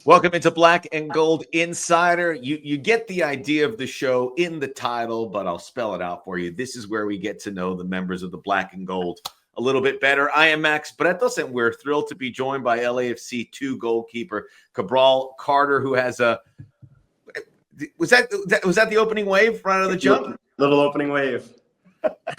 Welcome into Black and Gold Insider. You get the idea of the show in the title, but I'll spell it out for you. This is where we get to know the members of the Black and Gold a little bit better. I am Max Bretos, and we're thrilled to be joined by LAFC2 goalkeeper Cabral Carter, who has a was that the opening wave right out of the jump? Little opening wave.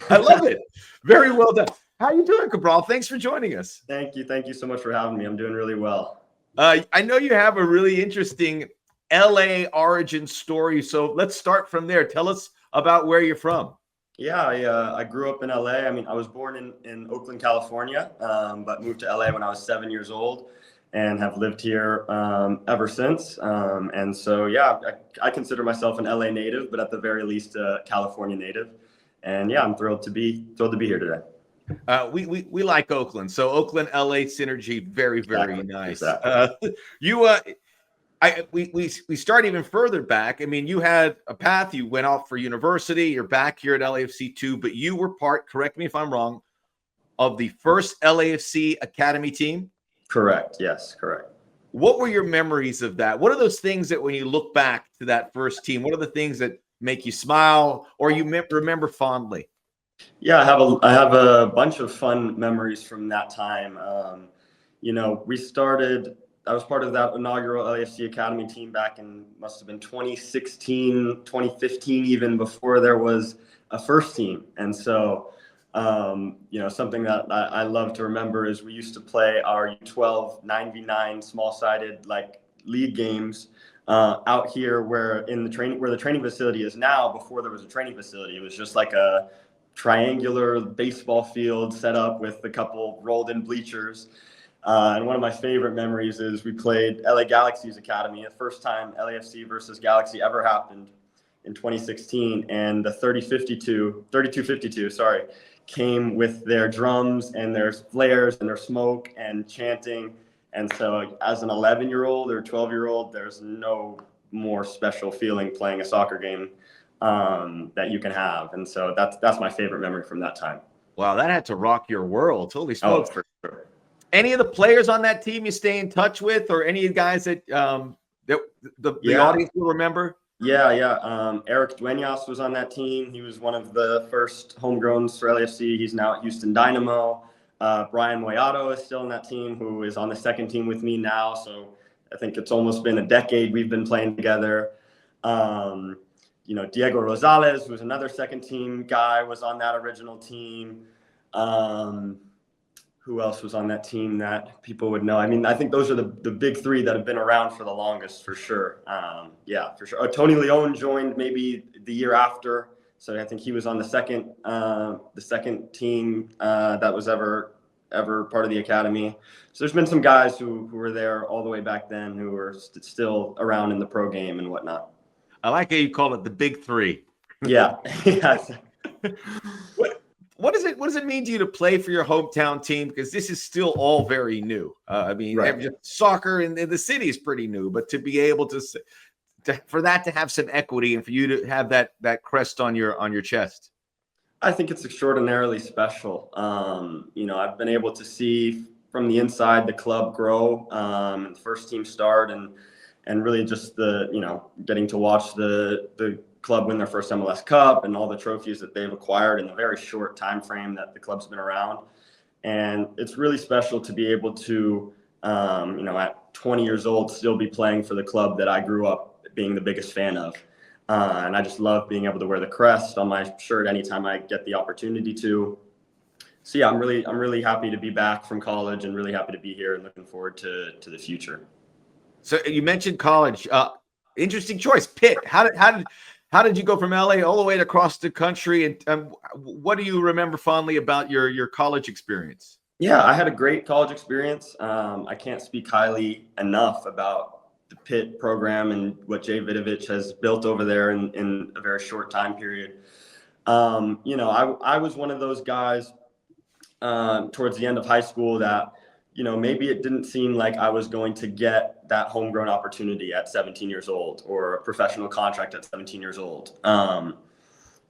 I love it. Very well done. How you doing, Cabral? Thanks for joining us. Thank you. Thank you so much for having me. I'm doing really well. I know you have a really interesting LA origin story, so let's start from there. Tell us about where you're from. Yeah, I grew up in LA. I mean, I was born in Oakland, California, but moved to LA when I was 7 years old and have lived here ever since. And so, yeah, I consider myself an LA native, but at the very least, a California native. And yeah, I'm thrilled to be here today. We like Oakland, so Oakland LA synergy, very nice. Exactly. We start even further back. I mean, you had a path. You went off for university. You're back here at LAFC2, but you were part, correct me if I'm wrong, of the first LAFC academy team. Correct. Yes, correct. What were your memories of that? What are those things that when you look back to that first team, what are the things that make you smile or you remember fondly? Yeah, I have a bunch of fun memories from that time. I was part of that inaugural LAFC Academy team back in, must have been 2016, 2015, even before there was a first team. And so, something that I love to remember is we used to play our U12 9v9 small-sided league games out here where the training facility is now. Before there was a training facility, it was just like a triangular baseball field set up with a couple rolled in bleachers. And one of my favorite memories is we played LA Galaxy's academy, the first time LAFC versus Galaxy ever happened in 2016. And the 3252 came with their drums and their flares and their smoke and chanting. And so as an 11-year-old or 12-year-old, there's no more special feeling playing a soccer game that you can have. And so that's my favorite memory from that time. Wow, that had to rock your world. Holy smokes. Oh, for sure. Any of the players on that team you stay in touch with, or any of the guys that the audience will remember? Yeah. Eric Duenas was on that team. He was one of the first homegrowns for LAFC. He's now at Houston Dynamo. Brian Moyato is still on that team, who is on the second team with me now. So I think it's almost been a decade we've been playing together. Diego Rosales, who's another second team guy, was on that original team. Who else was on that team that people would know? I mean, I think those are the big three that have been around for the longest, for sure. For sure. Tony Leon joined maybe the year after, so I think he was on the second team that was ever part of the academy. So there's been some guys who were there all the way back then who are still around in the pro game and whatnot. I like how you call it the big three. Yeah. What does it mean to you to play for your hometown team? Because this is still all very new. Right. Soccer in the city is pretty new, but to be able for that to have some equity and for you to have that crest on your chest. I think it's extraordinarily special. I've been able to see from the inside the club grow, the first team start, and really just getting to watch the club win their first MLS Cup and all the trophies that they've acquired in a very short time frame that the club's been around. And it's really special to be able to, at 20 years old, still be playing for the club that I grew up being the biggest fan of. And I just love being able to wear the crest on my shirt anytime I get the opportunity to. So yeah, I'm really happy to be back from college and really happy to be here and looking forward to the future. So you mentioned college. Interesting choice, Pitt. How did you go from LA all the way across the country? And what do you remember fondly about your college experience? Yeah, I had a great college experience. I can't speak highly enough about the Pitt program and what Jay Vidovich has built over there in a very short time period. I was one of those guys towards the end of high school that, maybe it didn't seem like I was going to get that homegrown opportunity at 17 years old or a professional contract at 17 years old.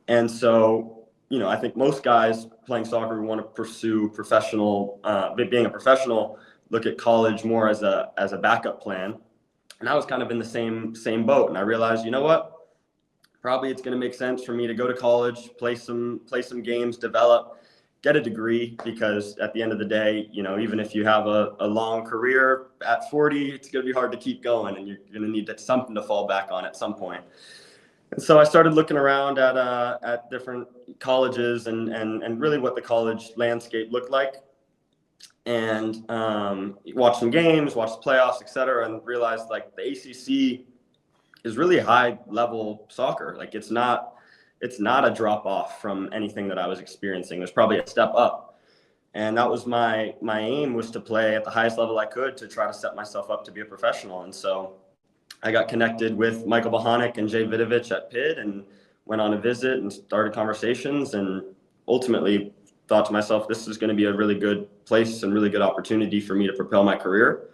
And so, I think most guys playing soccer who want to pursue being a professional, look at college more as a backup plan. And I was kind of in the same boat. And I realized, you know what? Probably it's going to make sense for me to go to college, play some games, develop, get a degree, because at the end of the day, you know, even if you have a long career at 40, it's going to be hard to keep going, and you're going to need something to fall back on at some point. And so I started looking around at different colleges and really what the college landscape looked like, and watched some games, watched the playoffs, et cetera, and realized like the ACC is really high level soccer. Like it's not a drop off from anything that I was experiencing. There's probably a step up. And that was my aim, was to play at the highest level I could to try to set myself up to be a professional. And so I got connected with Michael Bohanic and Jay Vidovich at Pitt and went on a visit and started conversations, and ultimately thought to myself, this is going to be a really good place and really good opportunity for me to propel my career.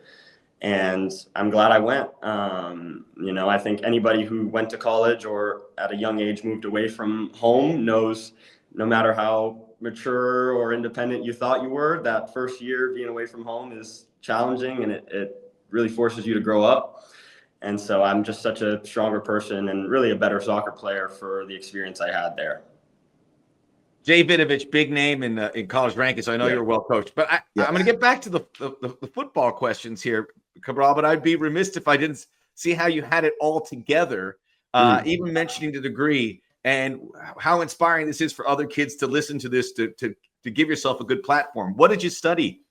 And I'm glad I went. You know, I think anybody who went to college or at a young age moved away from home knows, no matter how mature or independent you thought you were, that first year being away from home is challenging, and it really forces you to grow up. And so I'm just such a stronger person and really a better soccer player for the experience I had there. Jay Vidovich, big name in college rankings, so I know you're well coached. But I'm going to get back to the football questions here, Cabral, but I'd be remiss if I didn't see how you had it all together, even mentioning the degree and how inspiring this is for other kids to listen to this, to give yourself a good platform. What did you study?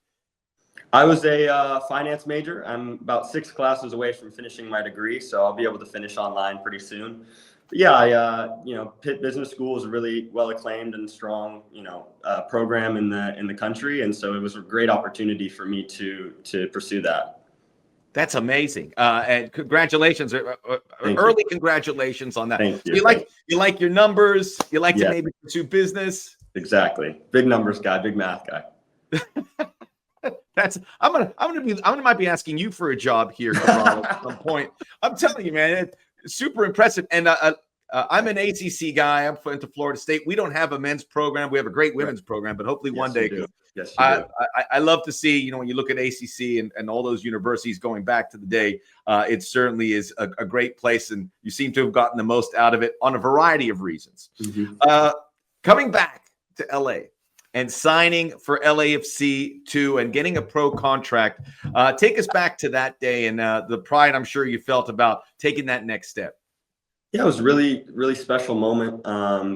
I was a finance major. I'm about 6 classes away from finishing my degree, so I'll be able to finish online pretty soon. But yeah, you know, Pitt Business School is a really well acclaimed and strong, you know, program in the country, and so it was a great opportunity for me to pursue that. That's amazing, and congratulations, early congratulations on that. Thank you. So you like your numbers, you like to maybe pursue business. Exactly, big numbers guy, big math guy. I might be asking you for a job here, Cabral, at some point. I'm telling you, man, it's super impressive. And I'm an ACC guy. I'm into Florida State. We don't have a men's program. We have a great women's program, but hopefully one day. Yes, you do. I love to see, you know, when you look at ACC and all those universities going back to the day, it certainly is a great place, and you seem to have gotten the most out of it on a variety of reasons. Coming back to LA and signing for LAFC2 and getting a pro contract, take us back to that day and the pride I'm sure you felt about taking that next step. Yeah, it was a really, really special moment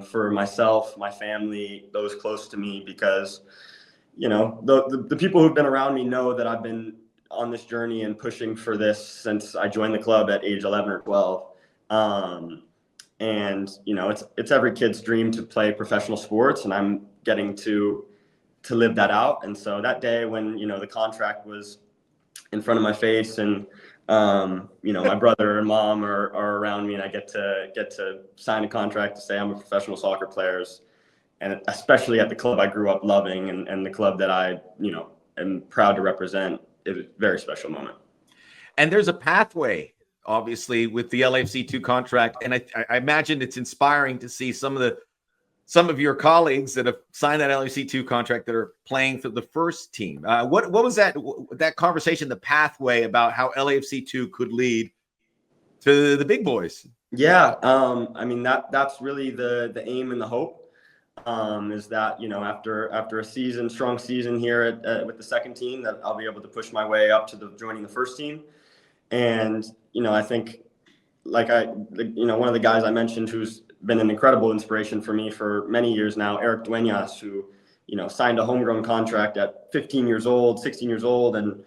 for myself, my family, those close to me, because, you know, the people who've been around me know that I've been on this journey and pushing for this since I joined the club at age 11 or 12. And, you know, it's every kid's dream to play professional sports, and I'm getting to live that out. And so that day when, you know, the contract was in front of my face, and you know, my brother and mom are around me, and I get to sign a contract to say I'm a professional soccer player, and especially at the club I grew up loving, and the club that I, you know, am proud to represent. It was a very special moment. And there's a pathway, obviously, with the LAFC2 contract, and I imagine it's inspiring to see some of your colleagues that have signed that LAFC2 contract that are playing for the first team. What was that conversation, the pathway about how LAFC2 could lead to the big boys? Yeah, I mean that's really the aim and the hope. Is that, you know, after a strong season here with the second team, that I'll be able to push my way up to joining the first team. And, you know, I think one of the guys I mentioned who's been an incredible inspiration for me for many years now, Eric Duenas, who, you know, signed a homegrown contract at 15 years old, 16 years old, and,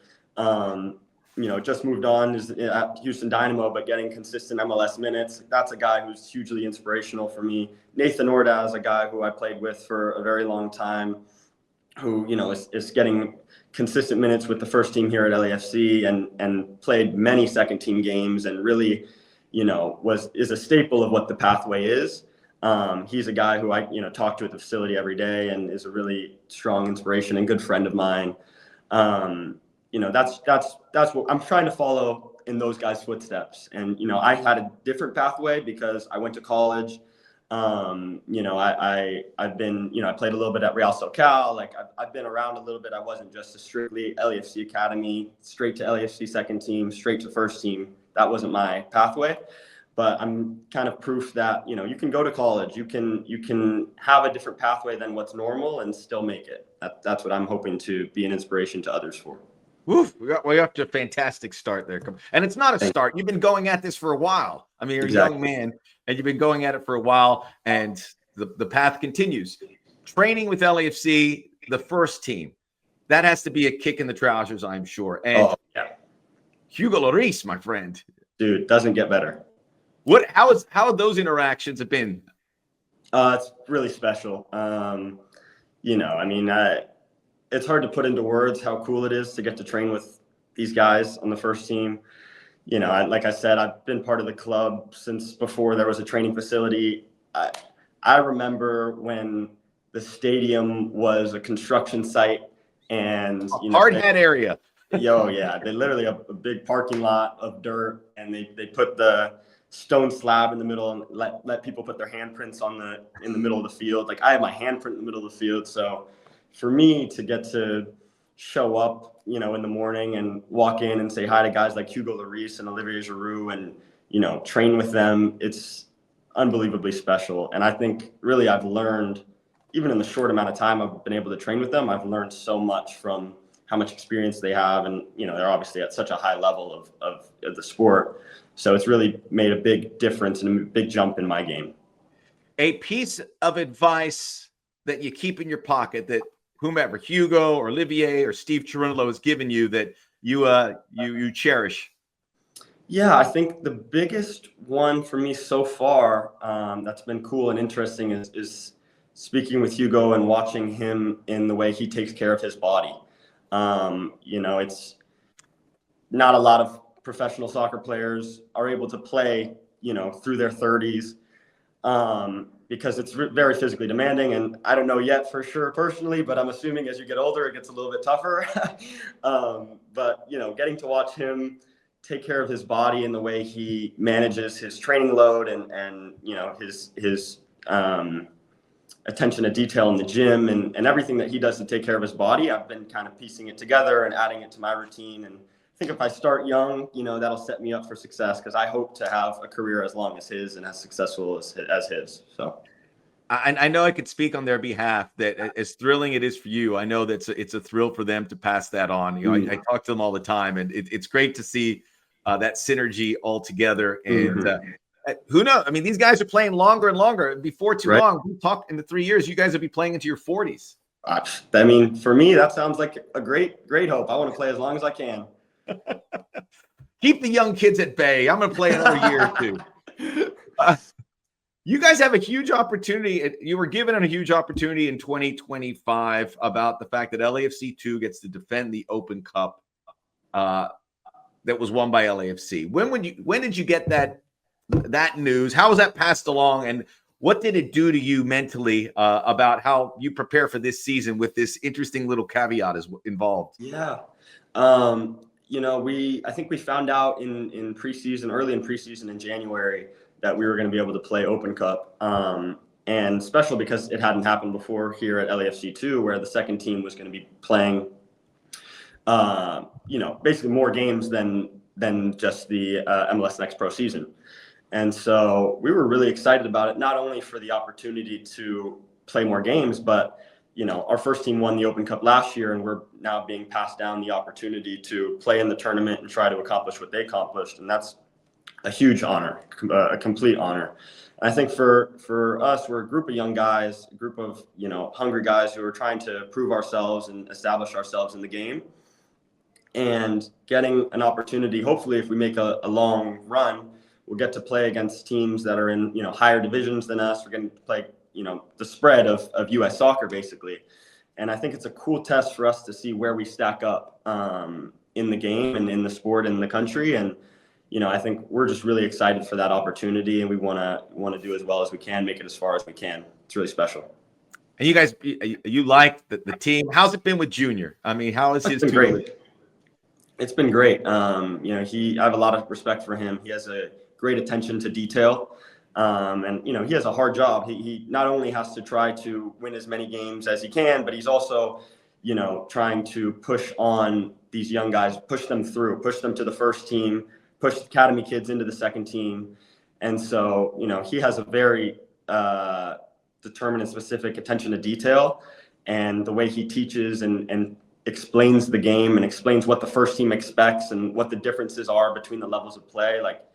you know, just moved on is at Houston Dynamo, but getting consistent MLS minutes. That's a guy who's hugely inspirational for me. Nathan Ordaz, a guy who I played with for a very long time, who, you know, is getting consistent minutes with the first team here at LAFC and played many second team games, and really, you know, is a staple of what the pathway is. He's a guy who I, you know, talk to at the facility every day, and is a really strong inspiration and good friend of mine. You know, that's what I'm trying to follow in those guys' footsteps. And, you know, I had a different pathway because I went to college. You know, I've been, you know, I played a little bit at Real SoCal. Like I've been around a little bit. I wasn't just a strictly LAFC academy, straight to LAFC second team, straight to first team that wasn't my pathway. But I'm kind of proof that, you know, you can go to college, you can have a different pathway than what's normal and still make it. That's what I'm hoping to be an inspiration to others for. Woof, we got to a fantastic start there. And it's not a start. You've been going at this for a while. I mean, you're Exactly. a young man, and you've been going at it for a while, and the path continues. Training with LAFC, the first team, that has to be a kick in the trousers, I'm sure. And Hugo Lloris, my friend. Dude, doesn't get better. How have those interactions have been? It's really special. You know, I mean, it's hard to put into words how cool it is to get to train with these guys on the first team. You know, like I said, I've been part of the club since before there was a training facility. I remember when the stadium was a construction site and hard hat area. Yeah, they literally a big parking lot of dirt, and they put the stone slab in the middle and let people put their handprints in the middle of the field. Like, I have my handprint in the middle of the field, so for me to get to show up, you know, in the morning and walk in and say hi to guys like Hugo Lloris and Olivier Giroud and, you know, train with them, it's unbelievably special. And I think really I've learned, even in the short amount of time I've been able to train with them, I've learned so much from how much experience they have. And, you know, they're obviously at such a high level of the sport. So it's really made a big difference and a big jump in my game. A piece of advice that you keep in your pocket that whomever, Hugo or Olivier or Steve Cherundolo has given you that you cherish? Yeah, I think the biggest one for me so far that's been cool and interesting is speaking with Hugo and watching him in the way he takes care of his body. You know, it's not a lot of professional soccer players are able to play, you know, through their 30s because it's very physically demanding. And I don't know yet for sure personally, but I'm assuming as you get older, it gets a little bit tougher. But, you know, getting to watch him take care of his body and the way he manages his training load and you know, his attention to detail in the gym and everything that he does to take care of his body, I've been kind of piecing it together and adding it to my routine. And I think if I start young, you know, that'll set me up for success because I hope to have a career as long as his and as successful as his. So I know I could speak on their behalf that as thrilling it is for you, I know that it's a thrill for them to pass that on. You know, I talk to them all the time, and it's great to see that synergy all together. And who knows? I mean, these guys are playing longer and longer. Before too long, we talk in the 3 years, you guys will be playing into your 40s. I mean, for me, that sounds like a great hope. I want to play as long as I can. Keep the young kids at bay. I'm going to play another year or two. You guys have a huge opportunity. You were given a huge opportunity in 2025 about the fact that LAFC2 gets to defend the Open Cup that was won by LAFC. When did you get that news? How was that passed along, and what did it do to you mentally about how you prepare for this season with this interesting little caveat involved? Yeah. You know, I think we found out early in preseason in January that we were going to be able to play Open Cup. And special because it hadn't happened before here at LAFC2, where the second team was going to be playing, you know, basically more games than just the MLS Next Pro season. And so we were really excited about it, not only for the opportunity to play more games, but, you know, our first team won the Open Cup last year, and we're now being passed down the opportunity to play in the tournament and try to accomplish what they accomplished. And that's a huge honor, a complete honor. And I think for us, we're a group of young guys, a group of, you know, hungry guys who are trying to prove ourselves and establish ourselves in the game. And getting an opportunity, hopefully, if we make a long run, we'll get to play against teams that are in, you know, higher divisions than us. We're going to play, you know, the spread of U.S. soccer, basically. And I think it's a cool test for us to see where we stack up in the game and in the sport and in the country. And, you know, I think we're just really excited for that opportunity, and we want to do as well as we can, make it as far as we can. It's really special. And you guys, you like the team. How's it been with Junior? I mean, how is his team? Great. It's been great. You know, I have a lot of respect for him. He has a great attention to detail. And, you know, he has a hard job. He not only has to try to win as many games as he can, but he's also, you know, trying to push on these young guys, push them through, push them to the first team, push academy kids into the second team. And so, you know, he has a very determined and specific attention to detail, and the way he teaches and explains the game and explains what the first team expects and what the differences are between the levels of play. Like,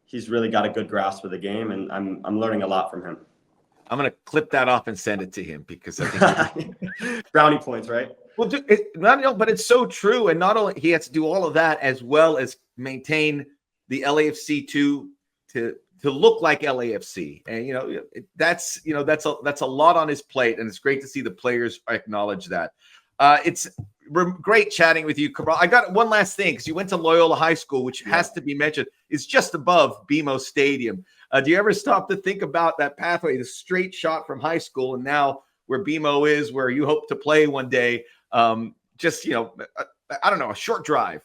he's really got a good grasp of the game, and I'm learning a lot from him. I'm going to clip that off and send it to him, because I think brownie points, right? Well, but it's so true. And not only he has to do all of that, as well as maintain the LAFC2 to look like LAFC. And, you know, that's a lot on his plate. And it's great to see the players acknowledge that. It's great chatting with you, Cabral. I got one last thing, because you went to Loyola High School, which has to be mentioned, is just above BMO Stadium. Do you ever stop to think about that pathway, the straight shot from high school, and now where BMO is, where you hope to play one day? Just, you know, I don't know, a short drive.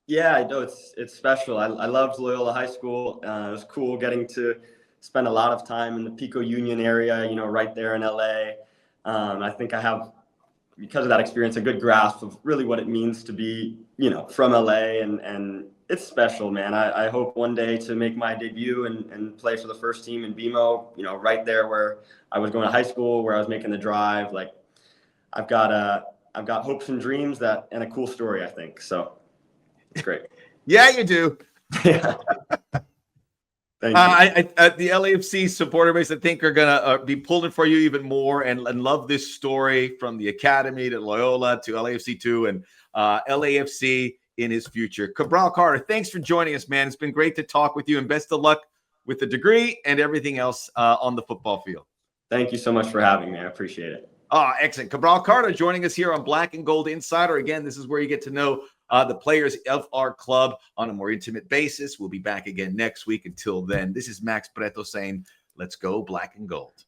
Yeah, I know it's special. I loved Loyola High School. It was cool getting to spend a lot of time in the Pico Union area, you know, right there in LA. I think I have, because of that experience, a good grasp of really what it means to be, you know, from LA, and it's special, man. I hope one day to make my debut and play for the first team in BMO, you know, right there where I was going to high school, where I was making the drive. Like, I've got hopes and dreams and a cool story, I think. So it's great. Yeah, you do. Yeah. Thank you. The LAFC supporter base, I think, are going to be pulling for you even more, and love this story from the academy to Loyola to LAFC2 and LAFC in his future. Cabral Carter, thanks for joining us, man. It's been great to talk with you, and best of luck with the degree and everything else on the football field. Thank you so much for having me. I appreciate it. Excellent. Cabral Carter joining us here on Black and Gold Insider. Again, this is where you get to know the players of our club on a more intimate basis. We'll be back again next week. Until then, this is Max Bretos saying, let's go Black and Gold.